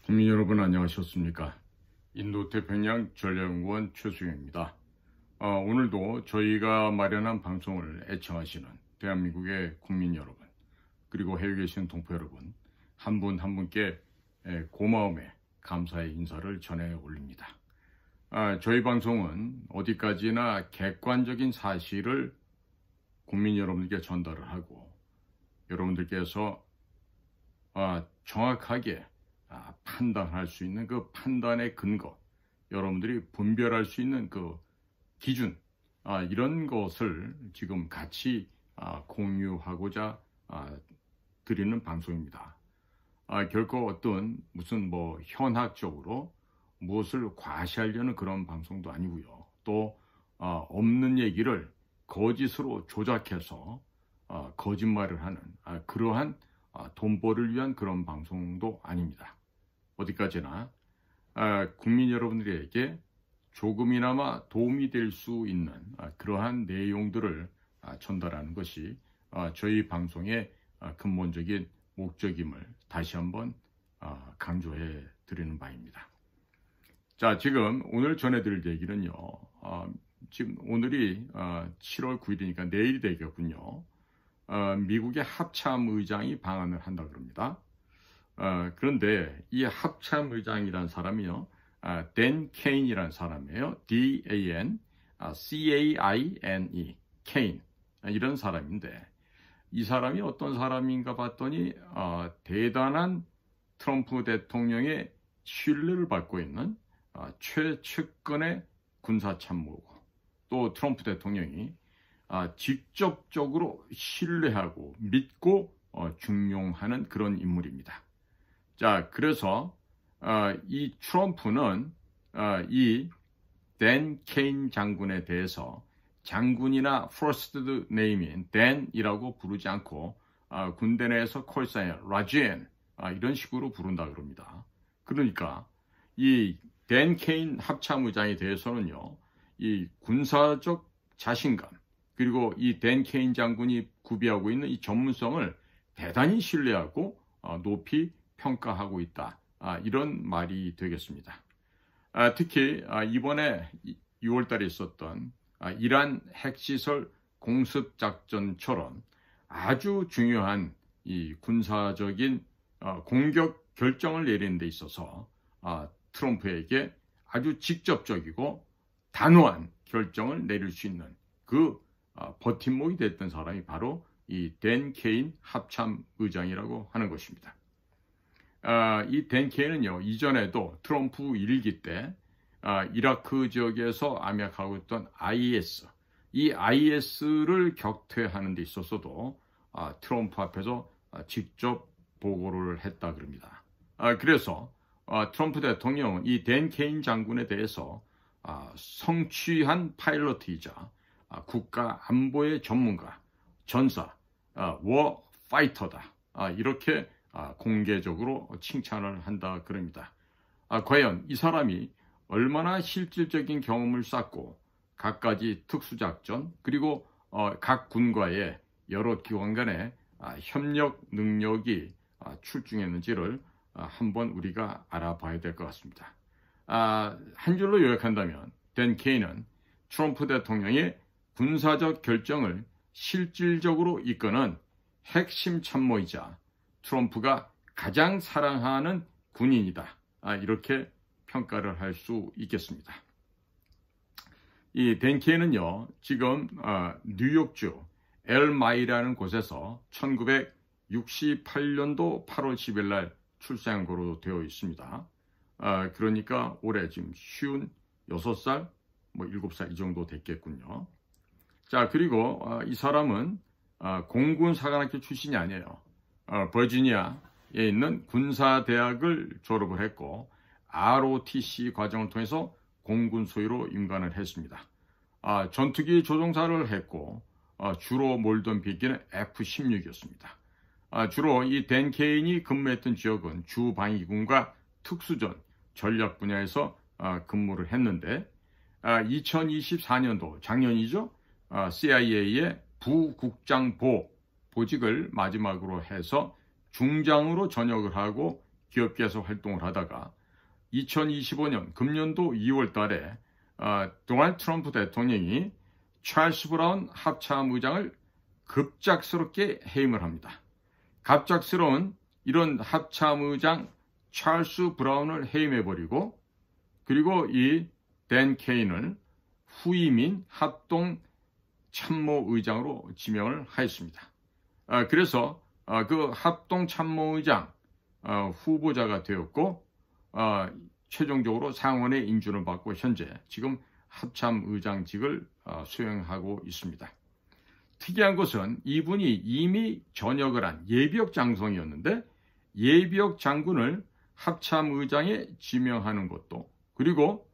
국민 여러분 안녕하셨습니까? 인도태평양 전략연구원 최수영입니다. 오늘도 저희가 마련한 방송을 애청하시는 대한민국의 국민 여러분, 그리고 해외에 계신 동포 여러분, 한 분 한 분께 고마움의 감사의 인사를 전해 올립니다. 저희 방송은 어디까지나 객관적인 사실을 국민 여러분께 전달을 하고, 여러분들께서 정확하게 판단할 수 있는 그 판단의 근거, 여러분들이 분별할 수 있는 그 기준, 이런 것을 지금 같이 공유하고자 드리는 방송입니다. 결코 어떤 무슨 현학적으로 무엇을 과시하려는 그런 방송도 아니고요. 또 없는 얘기를 거짓으로 조작해서 거짓말을 하는 그러한 돈벌이를 위한 그런 방송도 아닙니다. 어디까지나 국민 여러분들에게 조금이나마 도움이 될 수 있는 그러한 내용들을 전달하는 것이 저희 방송의 근본적인 목적임을 다시 한번 강조해 드리는 바입니다. 자, 지금 오늘 전해드릴 얘기는요. 지금 오늘이 7월 9일이니까 내일이 되겠군요. 미국의 합참의장이 방한을 한다 그럽니다. 그런데 이 합참의장이라는 사람이요, 댄 케인이라는 사람이에요. D-A-N, C-A-I-N-E, 케인, 이런 사람인데, 이 사람이 어떤 사람인가 봤더니 대단한 트럼프 대통령의 신뢰를 받고 있는 최측근의 군사참모고, 또 트럼프 대통령이 직접적으로 신뢰하고 믿고 중용하는 그런 인물입니다. 자, 그래서 이 트럼프는 이 댄 케인 장군에 대해서 장군이나 퍼스트 네임인 댄이라고 부르지 않고 군대 내에서 콜사인 라젠 이런 식으로 부른다 그럽니다. 그러니까 이 댄 케인 합참의장에 대해서는요, 이 군사적 자신감, 그리고 이 댄 케인 장군이 구비하고 있는 이 전문성을 대단히 신뢰하고 높이 평가하고 있다. 이런 말이 되겠습니다. 특히 이번에 6월달에 있었던 이란 핵시설 공습작전처럼 아주 중요한 이 군사적인 공격 결정을 내리는 데 있어서 트럼프에게 아주 직접적이고 단호한 결정을 내릴 수 있는 그 버팀목이 됐던 사람이 바로 이 댄 케인 합참의장이라고 하는 것입니다. 이 댄 케인은요, 이전에도 트럼프 1기 때 이라크 지역에서 암약하고 있던 IS, 이 IS를 격퇴하는 데 있어서도 트럼프 앞에서 직접 보고를 했다 그럽니다. 그래서 트럼프 대통령은 이 댄 케인 장군에 대해서 성취한 파일럿이자 국가 안보의 전문가, 전사, 워 파이터다, 이렇게 공개적으로 칭찬을 한다 그럽니다. 과연 이 사람이 얼마나 실질적인 경험을 쌓고 갖가지 특수작전, 그리고 각 군과의 여러 기관 간의 협력 능력이 출중했는지를 한번 우리가 알아봐야 될 것 같습니다. 한 줄로 요약한다면 댄 케인은 트럼프 대통령의 군사적 결정을 실질적으로 이끄는 핵심 참모이자 트럼프가 가장 사랑하는 군인이다. 이렇게 평가를 할 수 있겠습니다. 이 댄 케인은요, 지금 뉴욕주 엘마이라는 곳에서 1968년도 8월 10일 날 출생한 거로 되어 있습니다. 그러니까 올해 지금 56살, 7살 이 정도 됐겠군요. 자, 그리고 이 사람은 공군사관학교 출신이 아니에요. 버지니아에 있는 군사대학을 졸업을 했고 ROTC 과정을 통해서 공군 소위로 임관을 했습니다. 전투기 조종사를 했고 주로 몰던 비행기는 F-16이었습니다. 주로 이 댄 케인이 근무했던 지역은 주방위군과 특수전, 전략 분야에서 근무를 했는데 2024년도 작년이죠. CIA의 부국장보 보직을 마지막으로 해서 중장으로 전역을 하고 기업계에서 활동을 하다가 2025년 금년도 2월 달에 도널드 트럼프 대통령이 찰스 브라운 합참 의장을 급작스럽게 해임을 합니다. 갑작스러운 이런 합참 의장 찰스 브라운을 해임해버리고 그리고 이 댄 케인을 후임인 합동 참모 의장으로 지명을 하였습니다. 그래서 그 합동 참모 의장 후보자가 되었고 최종적으로 상원의 인준을 받고 현재 지금 합참 의장직을 수행하고 있습니다. 특이한 것은 이분이 이미 전역을 한 예비역 장성이었는데 예비역 장군을 합참 의장에 지명하는 것도 그리고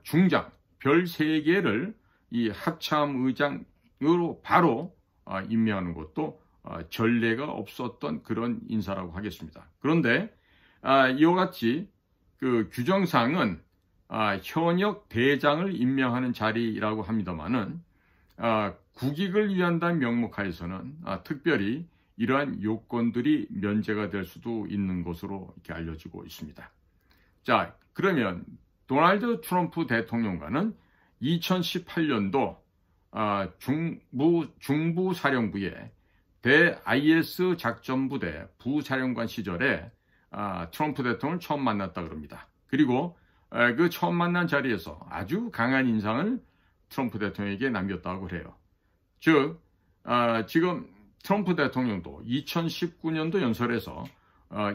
중장 별 3개를 이 합참 의장으로 바로 임명하는 것도 전례가 없었던 그런 인사라고 하겠습니다. 그런데 이와 같이 그 규정상은 현역 대장을 임명하는 자리라고 합니다만은 국익을 위한다는 명목하에서는 특별히 이러한 요건들이 면제가 될 수도 있는 것으로 이렇게 알려지고 있습니다. 자, 그러면 도널드 트럼프 대통령과는 2018년도 중부사령부의 대-IS 작전부대 부사령관 시절에 트럼프 대통령을 처음 만났다 그럽니다. 그리고 그 처음 만난 자리에서 아주 강한 인상을 트럼프 대통령에게 남겼다고 해요. 즉 지금 트럼프 대통령도 2019년도 연설에서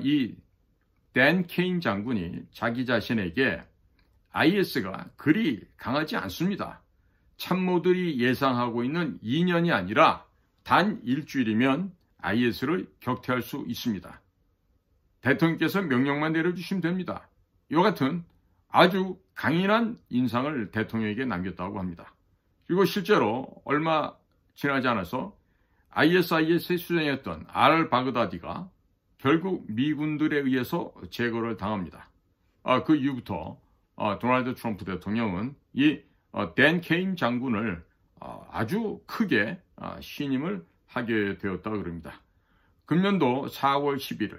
이 댄 케인 장군이 자기 자신에게 IS가 그리 강하지 않습니다. 참모들이 예상하고 있는 2년이 아니라 단 일주일이면 IS를 격퇴할 수 있습니다. 대통령께서 명령만 내려주시면 됩니다. 이와 같은 아주 강인한 인상을 대통령에게 남겼다고 합니다. 그리고 실제로 얼마 지나지 않아서 ISIS에 수장했던 알-바그다디가 결국 미군들에 의해서 제거를 당합니다. 그 이후부터 도널드 트럼프 대통령은 이 댄 케인 장군을 아주 크게 신임을 하게 되었다고 그럽니다. 금년도 4월 11일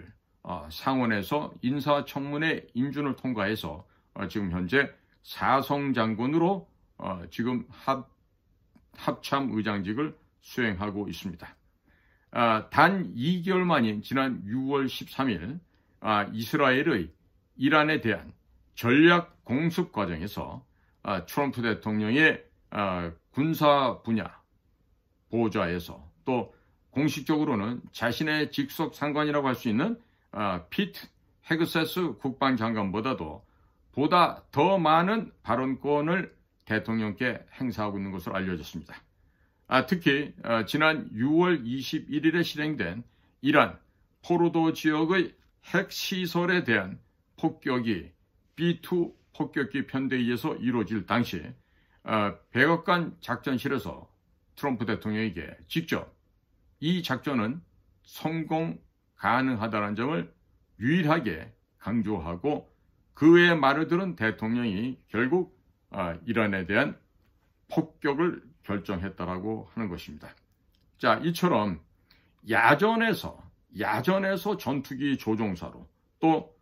상원에서 인사청문회 인준을 통과해서 지금 현재 사성 장군으로 지금 합참 의장직을 수행하고 있습니다. 단 2개월 만인 지난 6월 13일 이스라엘의 이란에 대한 전략 공습 과정에서 트럼프 대통령의 군사 분야 보좌에서 또 공식적으로는 자신의 직속 상관이라고 할 수 있는 피트 헤그세스 국방장관보다도 보다 더 많은 발언권을 대통령께 행사하고 있는 것으로 알려졌습니다. 특히 지난 6월 21일에 실행된 이란 포르도 지역의 핵시설에 대한 폭격이 B2 폭격기 편대에 의해서 이루어질 당시 백악관 작전실에서 트럼프 대통령에게 직접 이 작전은 성공 가능하다는 점을 유일하게 강조하고 그의 말을 들은 대통령이 결국 이란에 대한 폭격을 결정했다라고 하는 것입니다. 자, 이처럼 야전에서 전투기 조종사로 또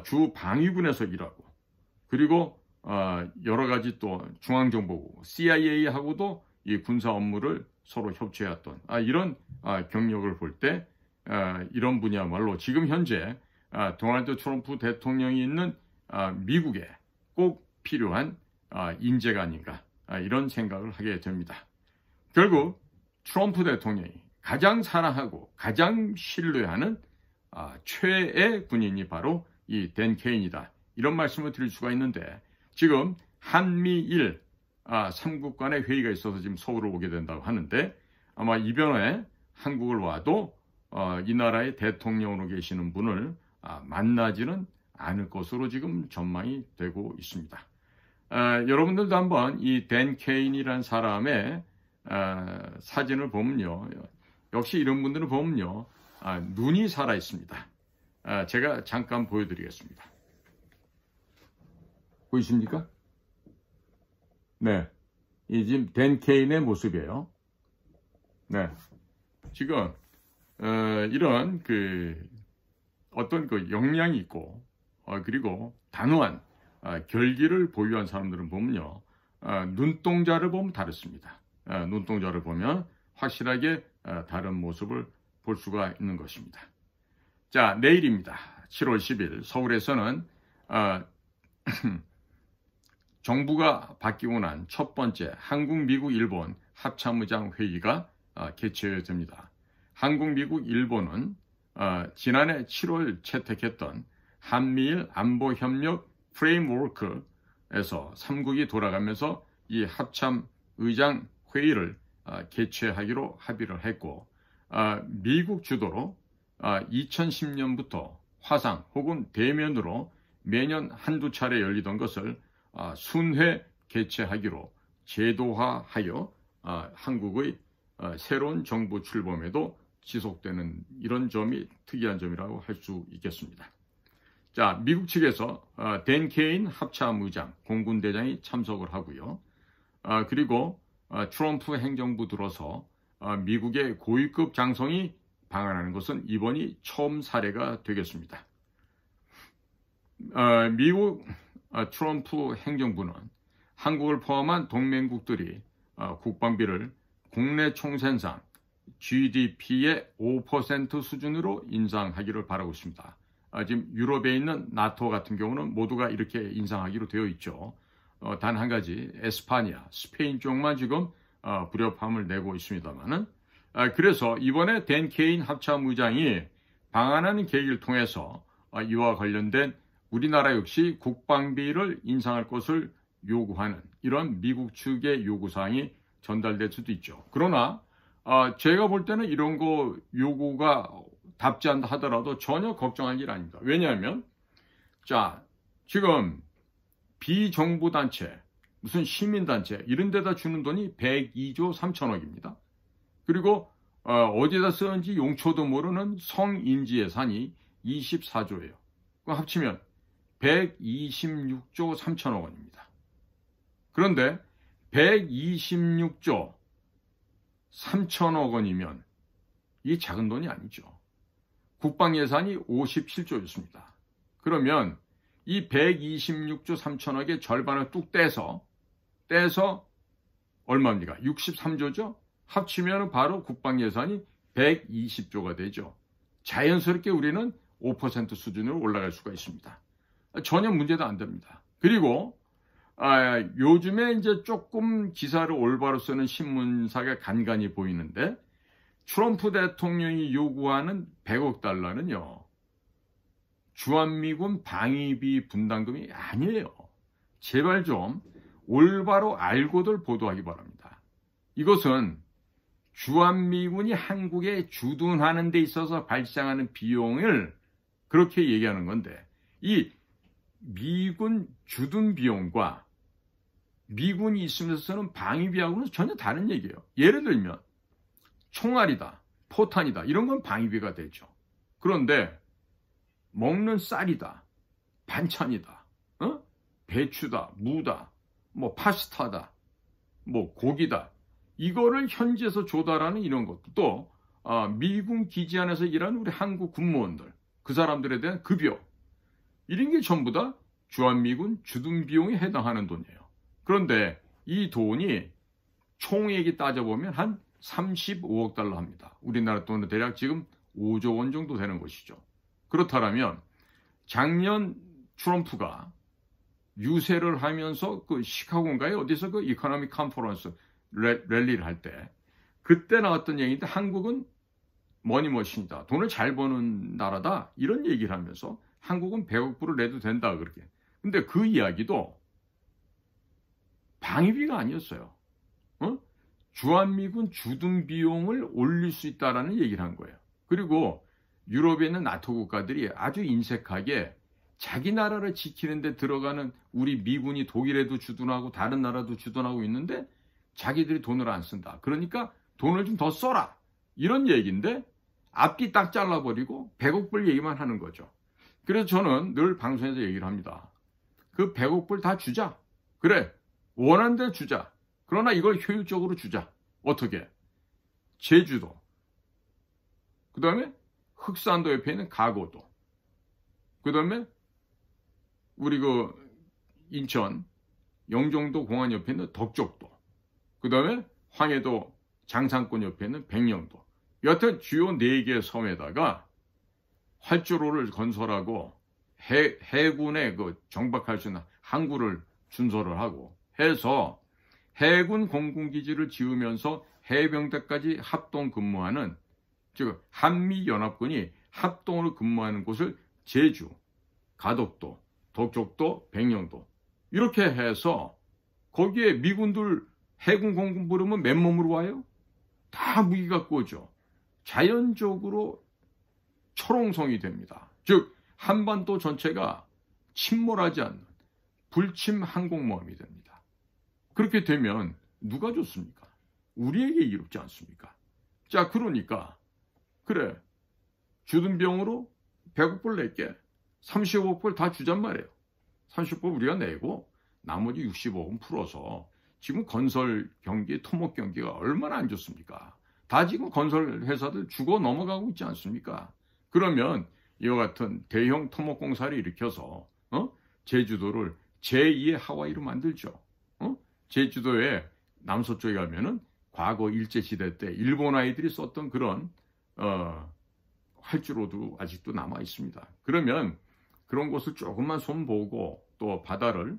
주 방위군에서 일하고 그리고 여러 가지 또 중앙정보국 CIA하고도 이 군사 업무를 서로 협조해왔던 이런 경력을 볼 때 이런 분야말로 지금 현재 도널드 트럼프 대통령이 있는 미국에 꼭 필요한 인재가 아닌가 이런 생각을 하게 됩니다. 결국 트럼프 대통령이 가장 사랑하고 가장 신뢰하는 최애 군인이 바로 이 댄 케인이다. 이런 말씀을 드릴 수가 있는데 지금 한미일 3국 간의 회의가 있어서 지금 서울을 오게 된다고 하는데 아마 이번에 한국을 와도 이 나라의 대통령으로 계시는 분을 만나지는 않을 것으로 지금 전망이 되고 있습니다. 여러분들도 한번 이 댄 케인이라는 사람의 사진을 보면요. 역시 이런 분들을 보면요. 눈이 살아 있습니다. 제가 잠깐 보여드리겠습니다. 보이십니까? 네. 이 지금 댄 케인의 모습이에요. 네. 지금, 이런 어떤 그 역량이 있고 그리고 단호한 결기를 보유한 사람들은 보면요. 눈동자를 보면 다릅니다. 눈동자를 보면 확실하게 다른 모습을 볼 수가 있는 것입니다. 자, 내일입니다. 7월 10일 서울에서는 정부가 바뀌고 난 첫 번째 한국, 미국, 일본 합참의장 회의가 개최됩니다. 한국, 미국, 일본은 지난해 7월 채택했던 한미일 안보협력 프레임워크에서 3국이 돌아가면서 이 합참의장 회의를 개최하기로 합의를 했고 미국 주도로 2010년부터 화상 혹은 대면으로 매년 한두 차례 열리던 것을 순회 개최하기로 제도화하여 한국의 새로운 정부 출범에도 지속되는 이런 점이 특이한 점이라고 할 수 있겠습니다. 자, 미국 측에서 댄 케인 합참의장, 공군대장이 참석을 하고요. 그리고 트럼프 행정부 들어서 미국의 고위급 장성이 방한하는 것은 이번이 처음 사례가 되겠습니다. 미국 트럼프 행정부는 한국을 포함한 동맹국들이 국방비를 국내 총생산 GDP의 5% 수준으로 인상하기를 바라고 있습니다. 지금 유럽에 있는 나토 같은 경우는 모두가 이렇게 인상하기로 되어 있죠. 단 한 가지 에스파냐, 스페인 쪽만 지금 불협화음을 내고 있습니다만은 그래서 이번에 댄 케인 합참의장이 방한하는 계획을 통해서 이와 관련된 우리나라 역시 국방비를 인상할 것을 요구하는 이런 미국 측의 요구사항이 전달될 수도 있죠. 그러나 제가 볼 때는 이런 거 요구가 답지 않다 하더라도 전혀 걱정할 일 아닙니다. 왜냐하면 자 지금 비정부 단체 무슨 시민단체 이런 데다 주는 돈이 102조 3천억입니다. 그리고 어디다 쓰는지 용초도 모르는 성인지 예산이 24조예요. 그거 합치면 126조 3천억 원입니다. 그런데 126조 3천억 원이면 이 작은 돈이 아니죠. 국방 예산이 57조였습니다. 그러면 이 126조 3천억의 절반을 뚝 떼서 얼마입니까? 63조죠? 합치면 바로 국방 예산이 120조가 되죠. 자연스럽게 우리는 5% 수준으로 올라갈 수가 있습니다. 전혀 문제도 안 됩니다. 그리고 요즘에 이제 조금 기사를 올바로 쓰는 신문사가 간간히 보이는데 트럼프 대통령이 요구하는 100억 달러는요. 주한미군 방위비 분담금이 아니에요. 제발 좀 올바로 알고들 보도하기 바랍니다. 이것은 주한미군이 한국에 주둔하는 데 있어서 발생하는 비용을 그렇게 얘기하는 건데 이 미군 주둔 비용과 미군이 있으면서 쓰는 방위비하고는 전혀 다른 얘기예요. 예를 들면 총알이다, 포탄이다 이런 건 방위비가 되죠. 그런데 먹는 쌀이다, 반찬이다, 배추다, 무다, 뭐 파스타다, 뭐 고기다 이거를 현지에서 조달하는 이런 것도 또 미군 기지 안에서 일하는 우리 한국 군무원들 그 사람들에 대한 급여 이런 게 전부 다 주한미군 주둔 비용에 해당하는 돈이에요. 그런데 이 돈이 총액이 따져보면 한 35억 달러 합니다. 우리나라 돈은 대략 지금 5조 원 정도 되는 것이죠. 그렇다면 작년 트럼프가 유세를 하면서 그 시카고인가에 어디서 그 이코노믹 컨퍼런스 랠리를 할 때 그때 나왔던 얘기인데 한국은 머니머신이다. 돈을 잘 버는 나라다. 이런 얘기를 하면서 한국은 100억 불을 내도 된다. 그렇게. 근데 그 이야기도 방위비가 아니었어요. 주한미군 주둔 비용을 올릴 수 있다라는 얘기를 한 거예요. 그리고 유럽에 있는 나토 국가들이 아주 인색하게 자기 나라를 지키는 데 들어가는 우리 미군이 독일에도 주둔하고 다른 나라도 주둔하고 있는데 자기들이 돈을 안 쓴다. 그러니까 돈을 좀 더 써라. 이런 얘기인데 앞뒤 딱 잘라버리고 100억 불 얘기만 하는 거죠. 그래서 저는 늘 방송에서 얘기를 합니다. 그 100억 불 다 주자. 그래. 원하는 대로 주자. 그러나 이걸 효율적으로 주자. 어떻게? 제주도. 그 다음에 흑산도 옆에 있는 가고도. 그 다음에 우리 그 인천 영종도 공항 옆에 있는 덕적도, 그 다음에 황해도 장산권 옆에 있는 백령도, 여하튼 주요 4개의 섬에다가 활주로를 건설하고 해군에 그 정박할 수 있는 항구를 준설을 하고 해서 해군 공군기지를 지으면서 해병대까지 합동 근무하는, 즉 한미연합군이 합동으로 근무하는 곳을 제주, 가덕도, 덕적도, 백령도 이렇게 해서 거기에 미군들 해군 공군 부르면 맨몸으로 와요? 다 무기 갖고 오죠. 자연적으로 철옹성이 됩니다. 즉 한반도 전체가 침몰하지 않는 불침 항공모함이 됩니다. 그렇게 되면 누가 좋습니까? 우리에게 이롭지 않습니까? 자, 그러니까 그래, 주둔 비용으로 100억 불 낼게, 30억 불 다 주잔 말이에요. 30억 불 우리가 내고 나머지 60억은 풀어서, 지금 건설 경기, 토목 경기가 얼마나 안 좋습니까? 다 지금 건설 회사들 죽어 넘어가고 있지 않습니까? 그러면 이와 같은 대형 토목 공사를 일으켜서 제주도를 제2의 하와이로 만들죠. 제주도의 남서쪽에 가면은 과거 일제시대 때 일본 아이들이 썼던 그런 활주로도 아직도 남아 있습니다. 그러면 그런 곳을 조금만 손보고 또 바다를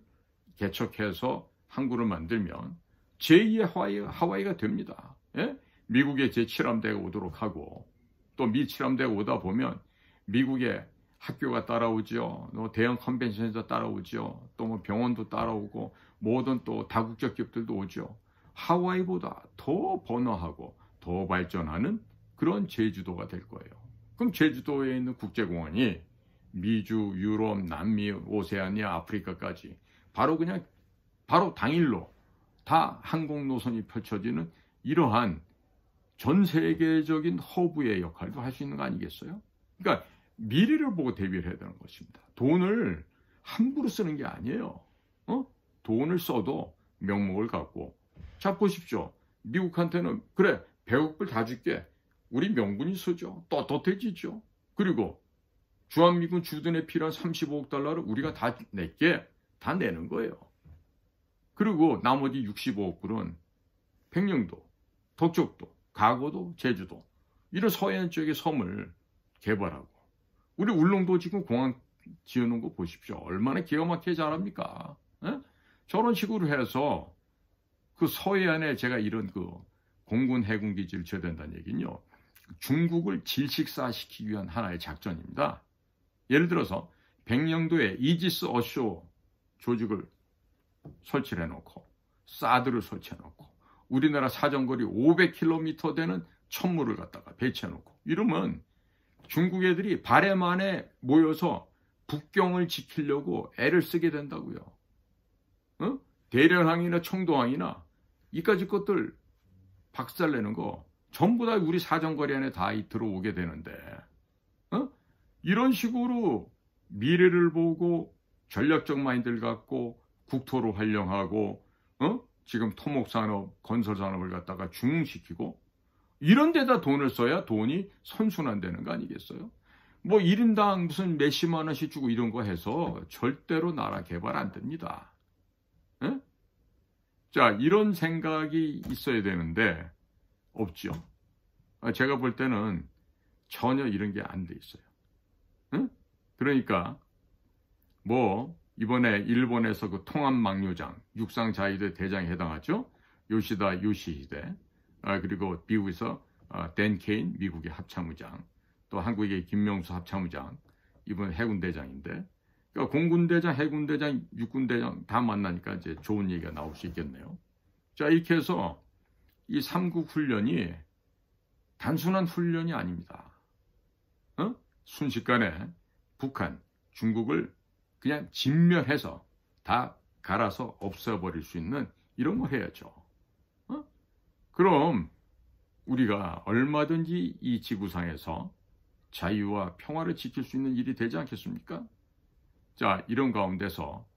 개척해서 항구를 만들면 제2의 하와이가 됩니다. 예? 미국의 제7함대가 오도록 하고, 또 미 7함대가 오다 보면 미국의 학교가 따라오죠. 대형 컨벤션에서 따라오죠. 또 뭐 병원도 따라오고 모든 또 다국적 기업들도 오죠. 하와이보다 더 번화하고 더 발전하는 그런 제주도가 될 거예요. 그럼 제주도에 있는 국제공항이 미주, 유럽, 남미, 오세아니아, 아프리카까지 바로 당일로 다 항공 노선이 펼쳐지는 이러한 전 세계적인 허브의 역할도 할 수 있는 거 아니겠어요? 그러니까 미래를 보고 대비를 해야 되는 것입니다. 돈을 함부로 쓰는 게 아니에요. 돈을 써도 명목을 갖고. 자, 보십시오. 미국한테는 그래 100억 불 다 줄게. 우리 명분이 서죠. 떳떳해지죠. 그리고 주한미군 주둔에 필요한 35억 달러를 우리가 다 낼게. 다 내는 거예요. 그리고 나머지 65억 불은 백령도, 덕적도, 가거도, 제주도 이런 서해안 쪽의 섬을 개발하고, 우리 울릉도 지금 공항 지어놓은 거 보십시오. 얼마나 기가 막히게 잘합니까? 에? 저런 식으로 해서 그 서해안에 제가 이런 그 공군 해군 기지를 지어야 된다는 얘기는요, 중국을 질식사시키기 위한 하나의 작전입니다. 예를 들어서 백령도에 이지스 어쇼 조직을 설치를 해놓고 사드를 설치해놓고 우리나라 사정거리 500km 되는 천물을 갖다가 배치해놓고 이러면 중국 애들이 바람 안에 모여서 북경을 지키려고 애를 쓰게 된다고요. 대련항이나 청도항이나 이까지 것들 박살내는 거 전부 다 우리 사정거리 안에 다 들어오게 되는데, 이런 식으로 미래를 보고 전략적 마인드를 갖고 국토를 활용하고 지금 토목산업, 건설산업을 갖다가 중흥시키고 이런 데다 돈을 써야 돈이 선순환되는 거 아니겠어요? 뭐 1인당 무슨 몇십만 원씩 주고 이런 거 해서 절대로 나라 개발 안 됩니다. 에? 자, 이런 생각이 있어야 되는데 없죠. 제가 볼 때는 전혀 이런 게 안 돼 있어요. 응? 그러니까 뭐 이번에 일본에서 그 통합망료장, 육상자위대 대장에 해당하죠. 요시다 요시히데, 그리고 미국에서 댄 케인 미국의 합참의장, 또 한국의 김명수 합참의장, 이번 해군대장인데, 그러니까 공군대장, 해군대장, 육군대장 다 만나니까 이제 좋은 얘기가 나올 수 있겠네요. 자, 이렇게 해서 이 3국 훈련이 단순한 훈련이 아닙니다. 순식간에 북한, 중국을 그냥 진멸해서 다 갈아서 없애버릴 수 있는 이런 거 해야죠. 그럼 우리가 얼마든지 이 지구상에서 자유와 평화를 지킬 수 있는 일이 되지 않겠습니까? 자, 이런 가운데서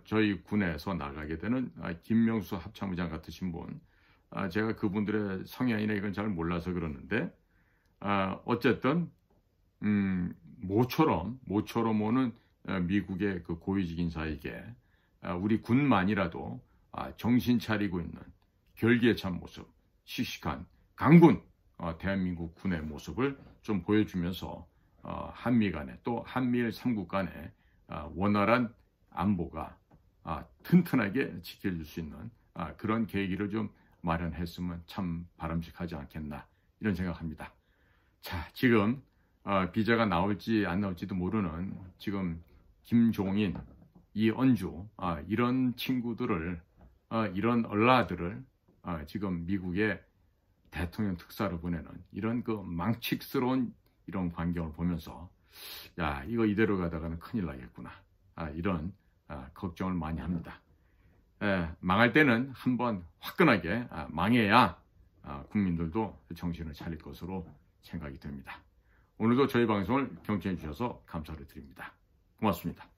저희 군에서 나가게 되는 김명수 합참의장 같으신 분, 제가 그분들의 성향이나 이건 잘 몰라서 그러는데, 어쨌든 모처럼 오는 미국의 그 고위직 인사에게 우리 군만이라도 정신 차리고 있는 결기에 찬 모습, 씩씩한 강군 대한민국 군의 모습을 좀 보여주면서 한미 간에 또 한미일 3국 간에 원활한 안보가 튼튼하게 지켜질 수 있는 그런 계기를 좀 마련했으면 참 바람직하지 않겠나 이런 생각합니다. 자, 지금 비자가 나올지 안 나올지도 모르는 지금 김종인, 이언주 이런 친구들을 이런 얼라들을 지금 미국의 대통령 특사로 보내는 이런 그 망측스러운 이런 광경을 보면서 야, 이거 이대로 가다가는 큰일 나겠구나 이런 걱정을 많이 합니다. 망할 때는 한번 화끈하게 망해야 국민들도 정신을 차릴 것으로 생각이 됩니다. 오늘도 저희 방송을 경청해 주셔서 감사를 드립니다. 고맙습니다.